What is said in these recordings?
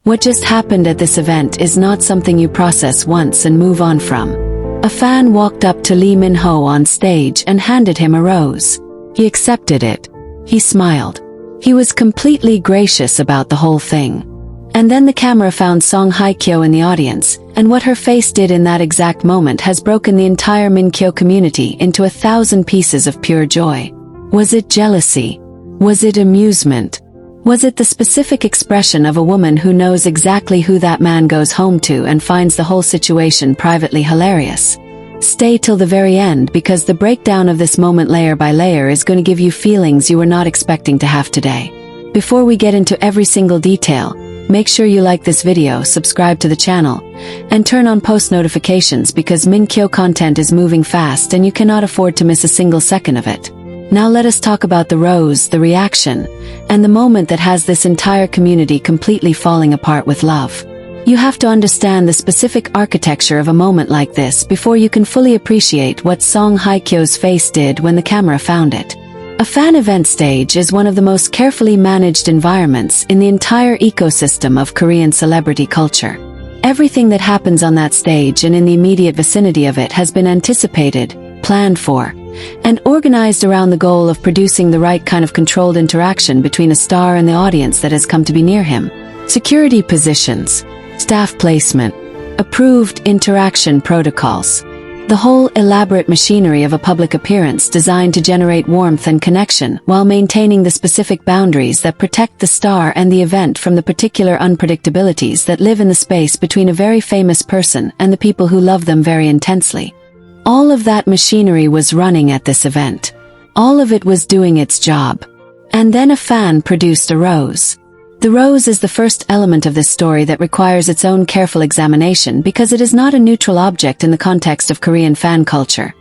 What just happened at this event is not something you process once and move on from. A fan walked up to Minho on stage and handed him a rose. He accepted it. He smiled. He was completely gracious about the whole thing. And then the camera found Hye-kyo in the audience, and what her face did in that exact moment has broken the entire Minho community into 1,000 pieces of pure joy. Was it jealousy? Was it amusement? Was it the specific expression of a woman who knows exactly who that man goes home to and finds the whole situation privately hilarious? Stay till the very end because the breakdown of this moment layer by layer is going to give you feelings you were not expecting to have today. Before we get into every single detail, make sure you like this video, subscribe to the channel, and turn on post notifications because Minho content is moving fast and you cannot afford to miss a single second of it. Now let us talk about the rose, the reaction, and the moment that has this entire community completely falling apart with love. You have to understand the specific architecture of a moment like this before you can fully appreciate what Hye-kyo's face did when the camera found it. A fan event stage is one of the most carefully managed environments in the entire ecosystem of Korean celebrity culture. Everything that happens on that stage and in the immediate vicinity of it has been anticipated, planned for, and organized around the goal of producing the right kind of controlled interaction between a star and the audience that has come to be near him. Security positions, staff placement, approved interaction protocols. The whole elaborate machinery of a public appearance designed to generate warmth and connection while maintaining the specific boundaries that protect the star and the event from the particular unpredictabilities that live in the space between a very famous person and the people who love them very intensely. All of that machinery was running at this event. All of it was doing its job. And then a fan produced a rose. The rose is the first element of this story that requires its own careful examination because it is not a neutral object in the context of Korean fan culture.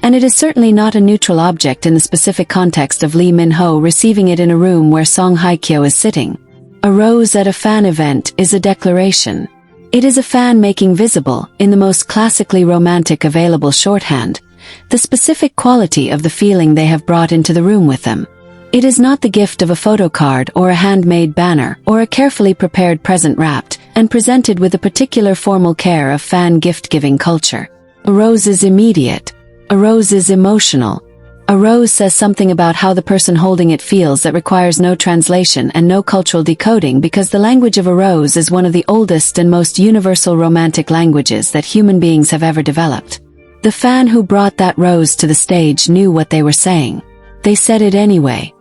And it is certainly not a neutral object in the specific context of Minho receiving it in a room where Hye-kyo is sitting. A rose at a fan event is a declaration. It is a fan making visible, in the most classically romantic available shorthand, the specific quality of the feeling they have brought into the room with them. It is not the gift of a photo card or a handmade banner or a carefully prepared present wrapped and presented with a particular formal care of fan gift-giving culture. A rose is immediate. A rose is emotional. A rose says something about how the person holding it feels that requires no translation and no cultural decoding because the language of a rose is one of the oldest and most universal romantic languages that human beings have ever developed. The fan who brought that rose to the stage knew what they were saying. They said it anyway.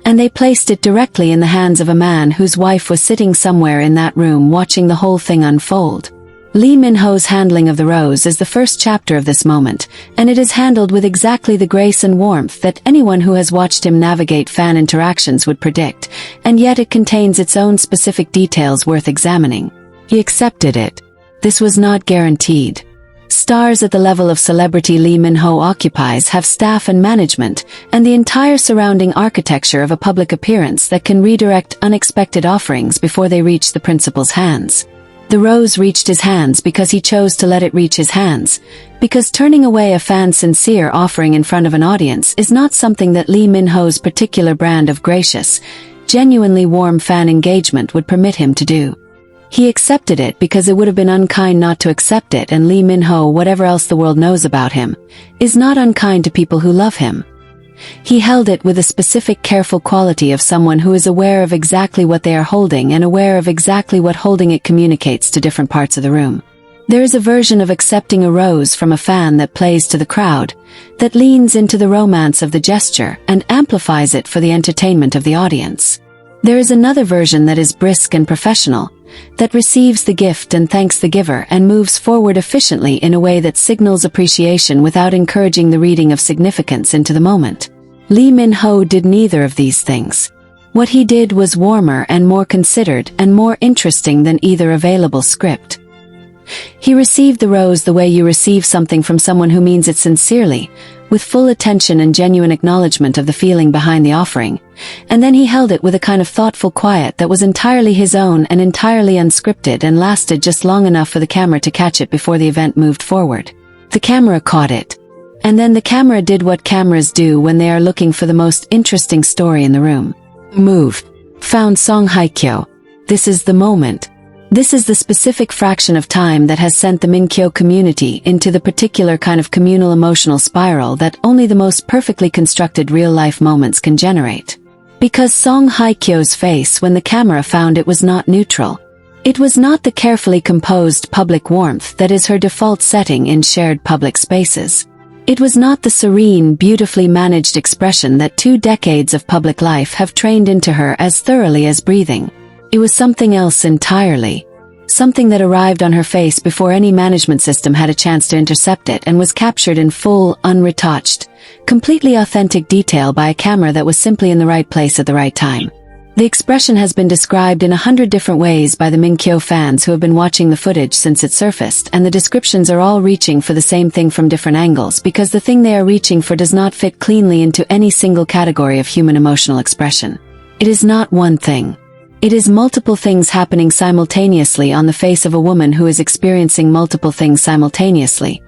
And they placed it directly in the hands of a man whose wife was sitting somewhere in that room watching the whole thing unfold. Minho's handling of the rose is the first chapter of this moment, and it is handled with exactly the grace and warmth that anyone who has watched him navigate fan interactions would predict, and yet it contains its own specific details worth examining. He accepted it. This was not guaranteed. Stars at the level of celebrity Minho occupies have staff and management, and the entire surrounding architecture of a public appearance that can redirect unexpected offerings before they reach the principal's hands. The rose reached his hands because he chose to let it reach his hands, because turning away a fan's sincere offering in front of an audience is not something that Minho's particular brand of gracious, genuinely warm fan engagement would permit him to do. He accepted it because it would have been unkind not to accept it, and Minho, whatever else the world knows about him, is not unkind to people who love him. He held it with a specific careful quality of someone who is aware of exactly what they are holding and aware of exactly what holding it communicates to different parts of the room. There is a version of accepting a rose from a fan that plays to the crowd, that leans into the romance of the gesture and amplifies it for the entertainment of the audience. There is another version that is brisk and professional, that receives the gift and thanks the giver and moves forward efficiently in a way that signals appreciation without encouraging the reading of significance into the moment. Minho did neither of these things. What he did was warmer and more considered and more interesting than either available script. He received the rose the way you receive something from someone who means it sincerely, with full attention and genuine acknowledgement of the feeling behind the offering, and then he held it with a kind of thoughtful quiet that was entirely his own and entirely unscripted and lasted just long enough for the camera to catch it before the event moved forward. The camera caught it. And then the camera did what cameras do when they are looking for the most interesting story in the room. Moved. Found Hye-kyo. This is the moment. This is the specific fraction of time that has sent the Minho community into the particular kind of communal emotional spiral that only the most perfectly constructed real-life moments can generate. Because Song Hye-kyo's face when the camera found it was not neutral. It was not the carefully composed public warmth that is her default setting in shared public spaces. It was not the serene, beautifully managed expression that 2 decades of public life have trained into her as thoroughly as breathing. It was something else entirely. Something that arrived on her face before any management system had a chance to intercept it and was captured in full, unretouched, completely authentic detail by a camera that was simply in the right place at the right time. The expression has been described in 100 different ways by the Minho fans who have been watching the footage since it surfaced, and the descriptions are all reaching for the same thing from different angles because the thing they are reaching for does not fit cleanly into any single category of human emotional expression. It is not one thing. It is multiple things happening simultaneously on the face of a woman who is experiencing multiple things simultaneously.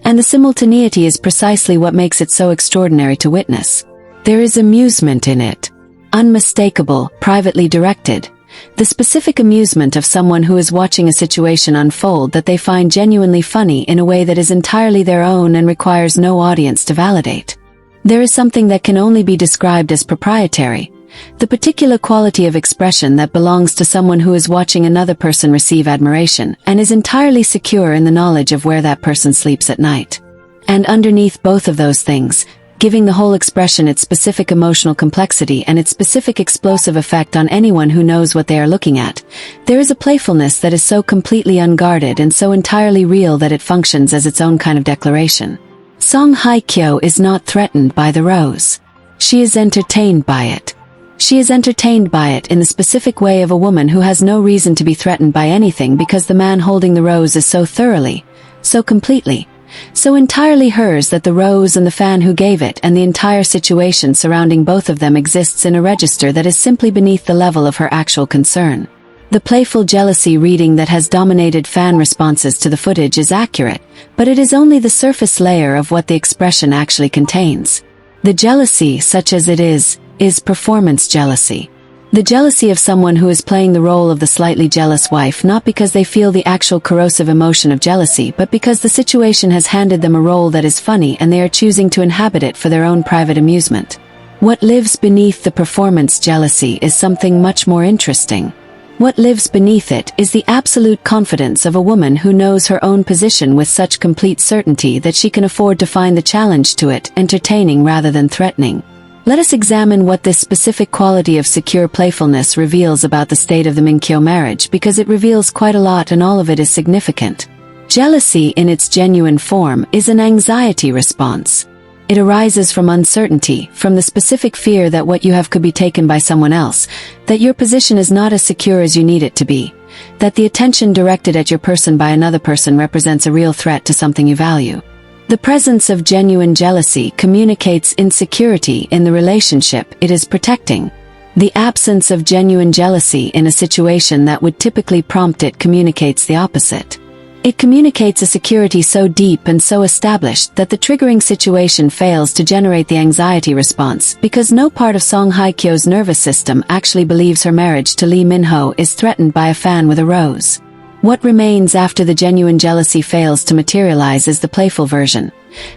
And the simultaneity is precisely what makes it so extraordinary to witness. There is amusement in it. Unmistakable, privately directed. The specific amusement of someone who is watching a situation unfold that they find genuinely funny in a way that is entirely their own and requires no audience to validate. There is something that can only be described as proprietary. The particular quality of expression that belongs to someone who is watching another person receive admiration and is entirely secure in the knowledge of where that person sleeps at night. And underneath both of those things, giving the whole expression its specific emotional complexity and its specific explosive effect on anyone who knows what they are looking at, there is a playfulness that is so completely unguarded and so entirely real that it functions as its own kind of declaration. Song Hye-kyo is not threatened by the rose. She is entertained by it. She is entertained by it in the specific way of a woman who has no reason to be threatened by anything because the man holding the rose is so thoroughly, so completely, so entirely hers that the rose and the fan who gave it and the entire situation surrounding both of them exists in a register that is simply beneath the level of her actual concern. The playful jealousy reading that has dominated fan responses to the footage is accurate, but it is only the surface layer of what the expression actually contains. The jealousy, such as it is performance jealousy. The jealousy of someone who is playing the role of the slightly jealous wife not because they feel the actual corrosive emotion of jealousy but because the situation has handed them a role that is funny and they are choosing to inhabit it for their own private amusement. What lives beneath the performance jealousy is something much more interesting. What lives beneath it is the absolute confidence of a woman who knows her own position with such complete certainty that she can afford to find the challenge to it entertaining rather than threatening. Let us examine what this specific quality of secure playfulness reveals about the state of the Minho marriage because it reveals quite a lot and all of it is significant. Jealousy in its genuine form is an anxiety response. It arises from uncertainty, from the specific fear that what you have could be taken by someone else, that your position is not as secure as you need it to be, that the attention directed at your person by another person represents a real threat to something you value. The presence of genuine jealousy communicates insecurity in the relationship it is protecting. The absence of genuine jealousy in a situation that would typically prompt it communicates the opposite. It communicates a security so deep and so established that the triggering situation fails to generate the anxiety response because no part of Song Hye-kyo's nervous system actually believes her marriage to Lee Minho is threatened by a fan with a rose. What remains after the genuine jealousy fails to materialize is the playful version.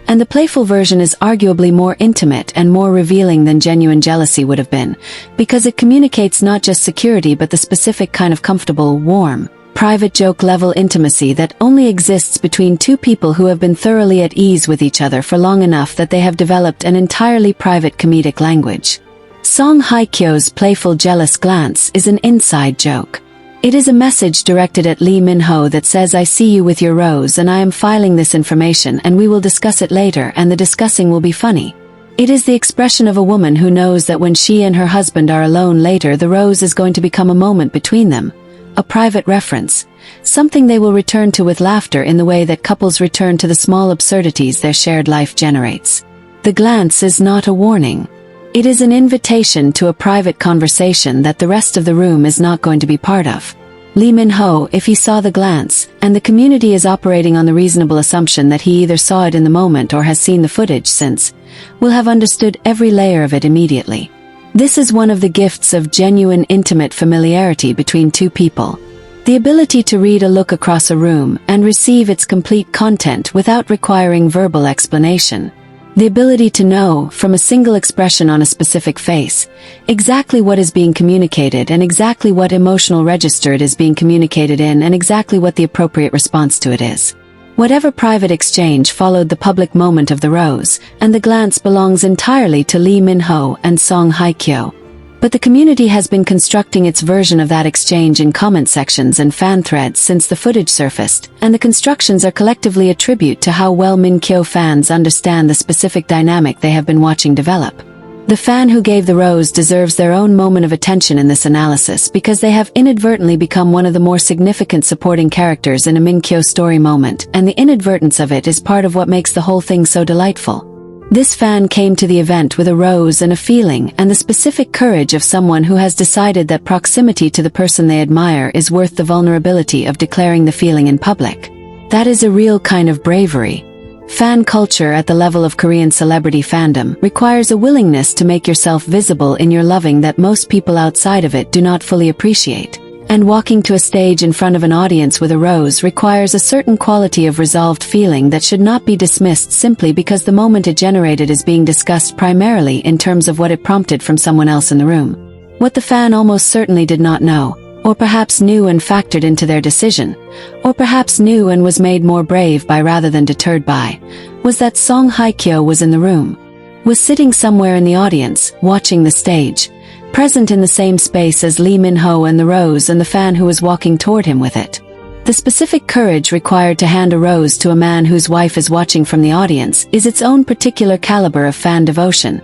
And the playful version is arguably more intimate and more revealing than genuine jealousy would have been, because it communicates not just security but the specific kind of comfortable, warm, private joke-level intimacy that only exists between two people who have been thoroughly at ease with each other for long enough that they have developed an entirely private comedic language. Song Hye-kyo's playful jealous glance is an inside joke. It is a message directed at Lee Minho that says, "I see you with your rose and I am filing this information and we will discuss it later and the discussing will be funny." It is the expression of a woman who knows that when she and her husband are alone later the rose is going to become a moment between them, a private reference, something they will return to with laughter in the way that couples return to the small absurdities their shared life generates. The glance is not a warning. It is an invitation to a private conversation that the rest of the room is not going to be part of. Lee Minho, if he saw the glance, and the community is operating on the reasonable assumption that he either saw it in the moment or has seen the footage since, will have understood every layer of it immediately. This is one of the gifts of genuine intimate familiarity between two people. The ability to read a look across a room and receive its complete content without requiring verbal explanation. The ability to know, from a single expression on a specific face, exactly what is being communicated and exactly what emotional register it is being communicated in and exactly what the appropriate response to it is. Whatever private exchange followed the public moment of the rose, and the glance belongs entirely to Lee Minho and Song Hye-kyo. But the community has been constructing its version of that exchange in comment sections and fan threads since the footage surfaced, and the constructions are collectively a tribute to how well Minho fans understand the specific dynamic they have been watching develop. The fan who gave the rose deserves their own moment of attention in this analysis because they have inadvertently become one of the more significant supporting characters in a Minho story moment, and the inadvertence of it is part of what makes the whole thing so delightful. This fan came to the event with a rose and a feeling and the specific courage of someone who has decided that proximity to the person they admire is worth the vulnerability of declaring the feeling in public. That is a real kind of bravery. Fan culture at the level of Korean celebrity fandom requires a willingness to make yourself visible in your loving that most people outside of it do not fully appreciate. And walking to a stage in front of an audience with a rose requires a certain quality of resolved feeling that should not be dismissed simply because the moment it generated is being discussed primarily in terms of what it prompted from someone else in the room. What the fan almost certainly did not know, or perhaps knew and factored into their decision, or perhaps knew and was made more brave by rather than deterred by, was that Song Hye-kyo was in the room, was sitting somewhere in the audience, watching the stage, present in the same space as Lee Minho and the rose and the fan who was walking toward him with it. The specific courage required to hand a rose to a man whose wife is watching from the audience is its own particular caliber of fan devotion,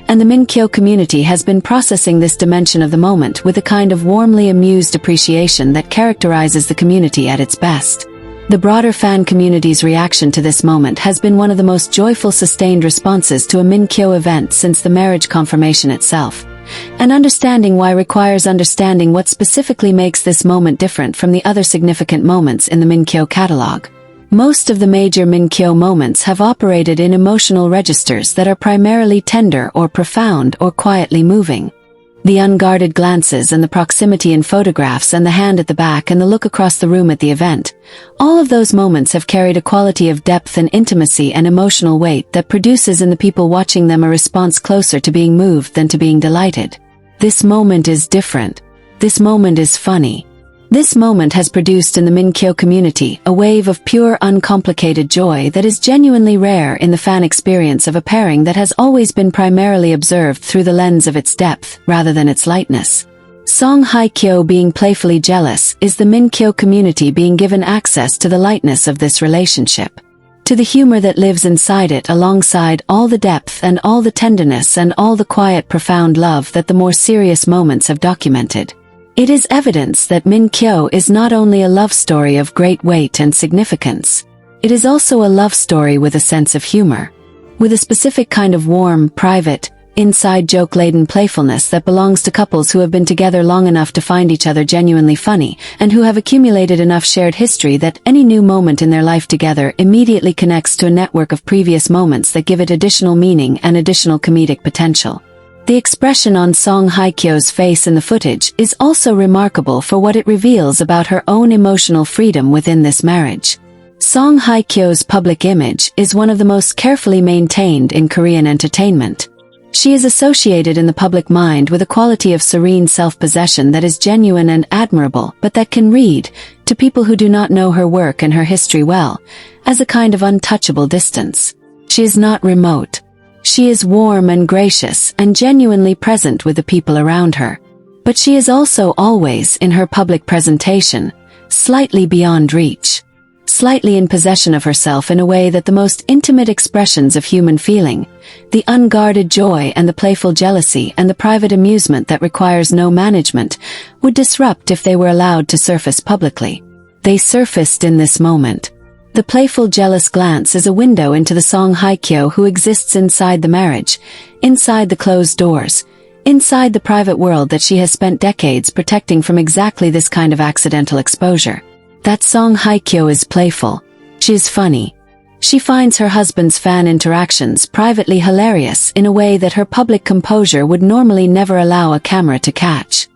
and the Minho community has been processing this dimension of the moment with a kind of warmly amused appreciation that characterizes the community at its best. The broader fan community's reaction to this moment has been one of the most joyful sustained responses to a Minho event since the marriage confirmation itself. And understanding why requires understanding what specifically makes this moment different from the other significant moments in the Minho catalog. Most of the major Minho moments have operated in emotional registers that are primarily tender or profound or quietly moving. The unguarded glances and the proximity in photographs and the hand at the back and the look across the room at the event, all of those moments have carried a quality of depth and intimacy and emotional weight that produces in the people watching them a response closer to being moved than to being delighted. This moment is different. This moment is funny. This moment has produced in the Minho community a wave of pure uncomplicated joy that is genuinely rare in the fan experience of a pairing that has always been primarily observed through the lens of its depth rather than its lightness. Song Hye-kyo being playfully jealous is the Minho community being given access to the lightness of this relationship, to the humor that lives inside it alongside all the depth and all the tenderness and all the quiet profound love that the more serious moments have documented. It is evidence that Minho is not only a love story of great weight and significance. It is also a love story with a sense of humor, with a specific kind of warm, private, inside joke-laden playfulness that belongs to couples who have been together long enough to find each other genuinely funny, and who have accumulated enough shared history that any new moment in their life together immediately connects to a network of previous moments that give it additional meaning and additional comedic potential. The expression on Song Hye-kyo's face in the footage is also remarkable for what it reveals about her own emotional freedom within this marriage. Song Hye-kyo's public image is one of the most carefully maintained in Korean entertainment. She is associated in the public mind with a quality of serene self-possession that is genuine and admirable, but that can read, to people who do not know her work and her history well, as a kind of untouchable distance. She is not remote. She is warm and gracious and genuinely present with the people around her. But she is also always, in her public presentation, slightly beyond reach. Slightly in possession of herself in a way that the most intimate expressions of human feeling, the unguarded joy and the playful jealousy and the private amusement that requires no management, would disrupt if they were allowed to surface publicly. They surfaced in this moment. The playful jealous glance is a window into the Song Hye-kyo who exists inside the marriage, inside the closed doors, inside the private world that she has spent decades protecting from exactly this kind of accidental exposure. That Song Hye-kyo is playful. She is funny. She finds her husband's fan interactions privately hilarious in a way that her public composure would normally never allow a camera to catch.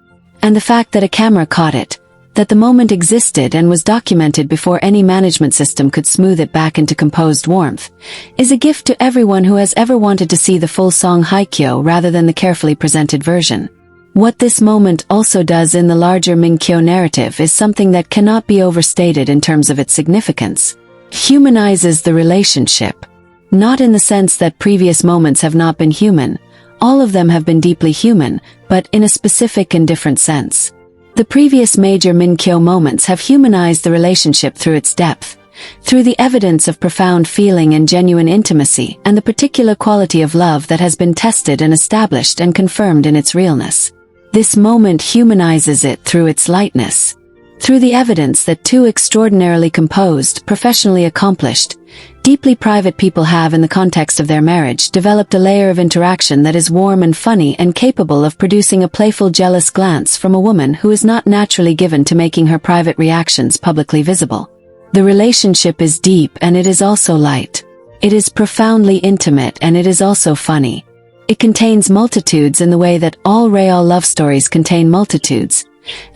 And the fact that a camera caught it, that the moment existed and was documented before any management system could smooth it back into composed warmth, is a gift to everyone who has ever wanted to see the full song Hye-kyo rather than the carefully presented version. What this moment also does in the larger Minho narrative is something that cannot be overstated in terms of its significance. Humanizes the relationship. Not in the sense that previous moments have not been human, all of them have been deeply human, but in a specific and different sense. The previous major Minho moments have humanized the relationship through its depth, through the evidence of profound feeling and genuine intimacy, and the particular quality of love that has been tested and established and confirmed in its realness. This moment humanizes it through its lightness, through the evidence that two extraordinarily composed, professionally accomplished, deeply private people have in the context of their marriage developed a layer of interaction that is warm and funny and capable of producing a playful jealous glance from a woman who is not naturally given to making her private reactions publicly visible. The relationship is deep and it is also light. It is profoundly intimate and it is also funny. It contains multitudes in the way that all real love stories contain multitudes,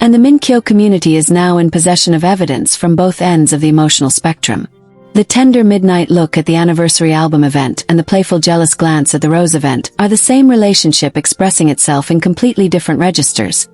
and the Minho community is now in possession of evidence from both ends of the emotional spectrum. The tender midnight look at the anniversary album event and the playful jealous glance at the rose event are the same relationship expressing itself in completely different registers,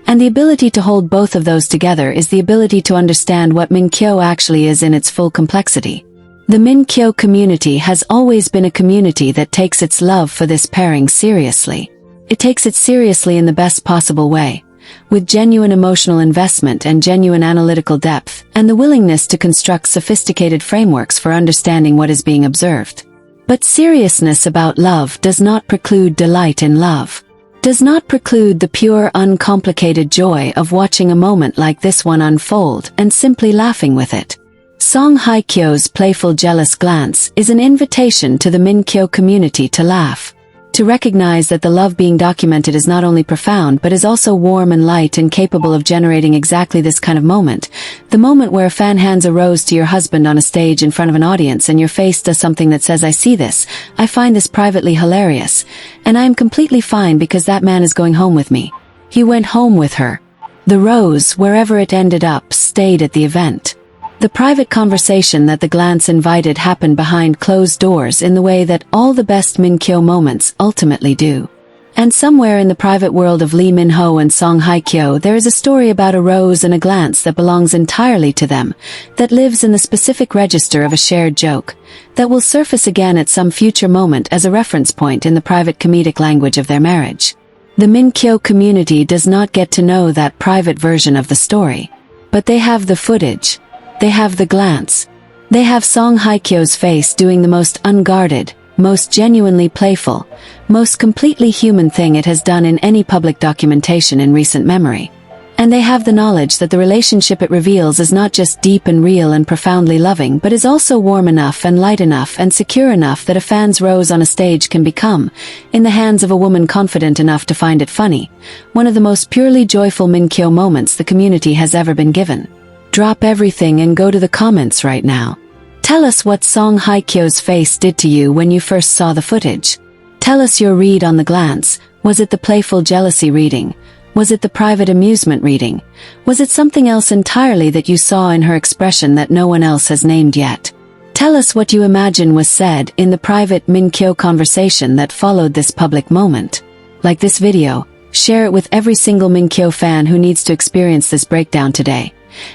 and the ability to hold both of those together is the ability to understand what Minho actually is in its full complexity. The Minho community has always been a community that takes its love for this pairing seriously. It takes it seriously in the best possible way, with genuine emotional investment and genuine analytical depth, and the willingness to construct sophisticated frameworks for understanding what is being observed. But seriousness about love does not preclude delight in love, does not preclude the pure, uncomplicated joy of watching a moment like this one unfold and simply laughing with it. Song Hye-kyo's playful jealous glance is an invitation to the Minho community to laugh, to recognize that the love being documented is not only profound but is also warm and light and capable of generating exactly this kind of moment, the moment where a fan hands a rose to your husband on a stage in front of an audience and your face does something that says, "I see this, I find this privately hilarious, and I am completely fine because that man is going home with me. He went home with her." The rose, wherever it ended up, stayed at the event. The private conversation that the glance invited happened behind closed doors in the way that all the best Minho moments ultimately do. And somewhere in the private world of Lee Minho and Song Hye-kyo there is a story about a rose and a glance that belongs entirely to them, that lives in the specific register of a shared joke, that will surface again at some future moment as a reference point in the private comedic language of their marriage. The Minho community does not get to know that private version of the story, but they have the footage. They have the glance. They have Song Hye-kyo's face doing the most unguarded, most genuinely playful, most completely human thing it has done in any public documentation in recent memory. And they have the knowledge that the relationship it reveals is not just deep and real and profoundly loving but is also warm enough and light enough and secure enough that a fan's rose on a stage can become, in the hands of a woman confident enough to find it funny, one of the most purely joyful Minho moments the community has ever been given. Drop everything and go to the comments right now. Tell us what Song Hye-kyo's face did to you when you first saw the footage. Tell us your read on the glance. Was it the playful jealousy reading? Was it the private amusement reading? Was it something else entirely that you saw in her expression that no one else has named yet? Tell us what you imagine was said in the private Minho conversation that followed this public moment. Like this video, share it with every single Minho fan who needs to experience this breakdown today.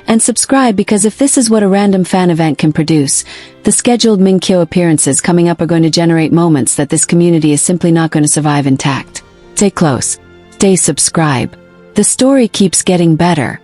And subscribe because if this is what a random fan event can produce, the scheduled Minho appearances coming up are going to generate moments that this community is simply not going to survive intact. Stay close. Stay subscribe. The story keeps getting better.